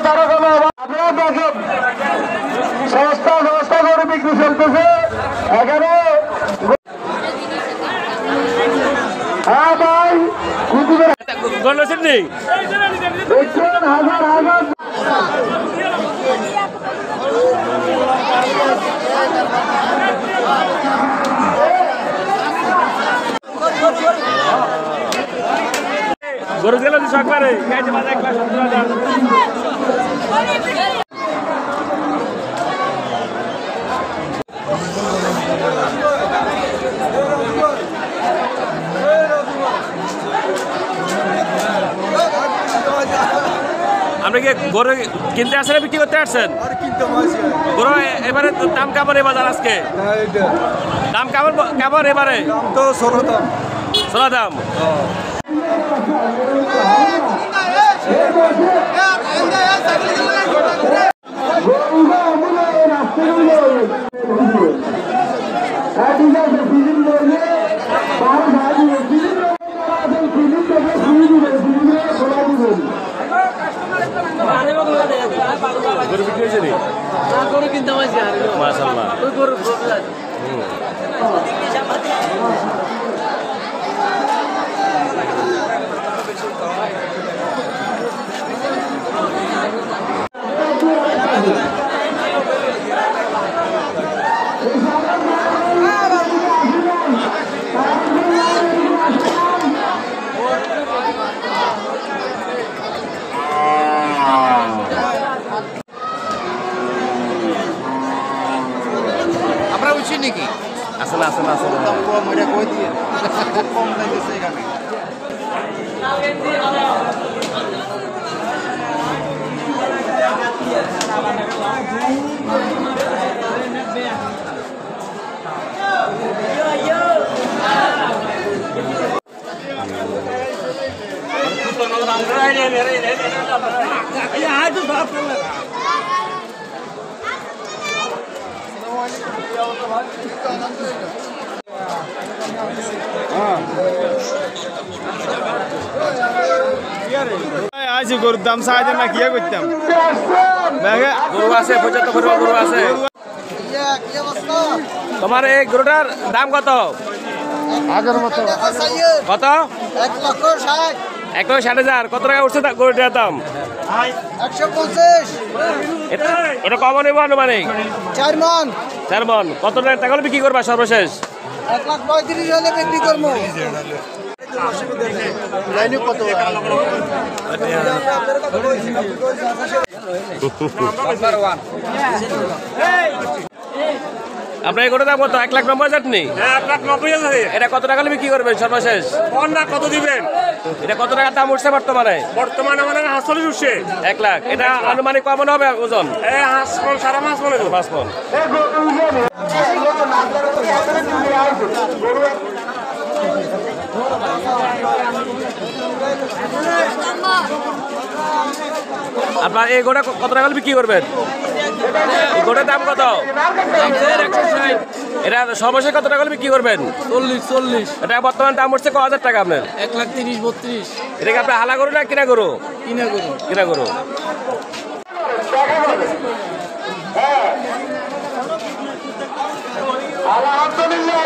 তারা কোনো আপনারা দেখেন সংস্থা গরু বিক্রি চলতেছে এখানে। হ্যাঁ ভাই হাজার হাজার গরু গেল সকালে গাইছে বাজার 1,70,000। আপনি কি গরু কিনতে আসছেন বিক্রি করতে আসছেন? গরু এবারে দাম কেমন বাজার আজকে? দাম কেমন এবারে? তো ষোলো দাম গরু বিক্রি হয়েছে নি? গরু কিনতে হয়েছে মাশাআল্লাহ। ওই গরু আমরা উঠছি নাকি? আসলে কম এটা কই দিয়ে কম লাগতেছে এখানে। আজ গরুর দাম চাই না কি করতাম? গরু আছে, পর্যাপ্ত পরিমাণ গরু আছে। তোমার এই গরুটার দাম কত? কত? 1,60,000। কত টাকা উঠছে গরুটার দাম? 150। এটা কমন নেব আনুমানিক 4 মন। কত টাকা হলে বিক্রি করবা সর্বশেষ? 1,35,000 হলে বিক্রি করবো। আপনার এই গরুর দাম কত? 1,90,000 নেই? 1,90,000। এটা কত টাকা হলে বিক্রি করবেন সর্বশেষ? কত দিবেন? এটা কত টাকা দাম উঠছে বর্তমানে? আমার হাঁস 40 উঠছে। 1 লাখ। এটা আনুমানিক কমন হবে ওজন? হাঁস সারা মাস মনে 5 মন। আপনার এই গোটা কত টাকা বিক্রি করবেন? গোটার দাম কত? এটা সর্বশেষ কত টাকা বিক্রি করবেন? 40। এটা বর্তমান দাম উঠছে কত হাজার টাকা আপনার? 1,30,32। এটা কি আপনার হালা গরু না কিনা গরু? কিনা গরু। আলহামদুলিল্লাহ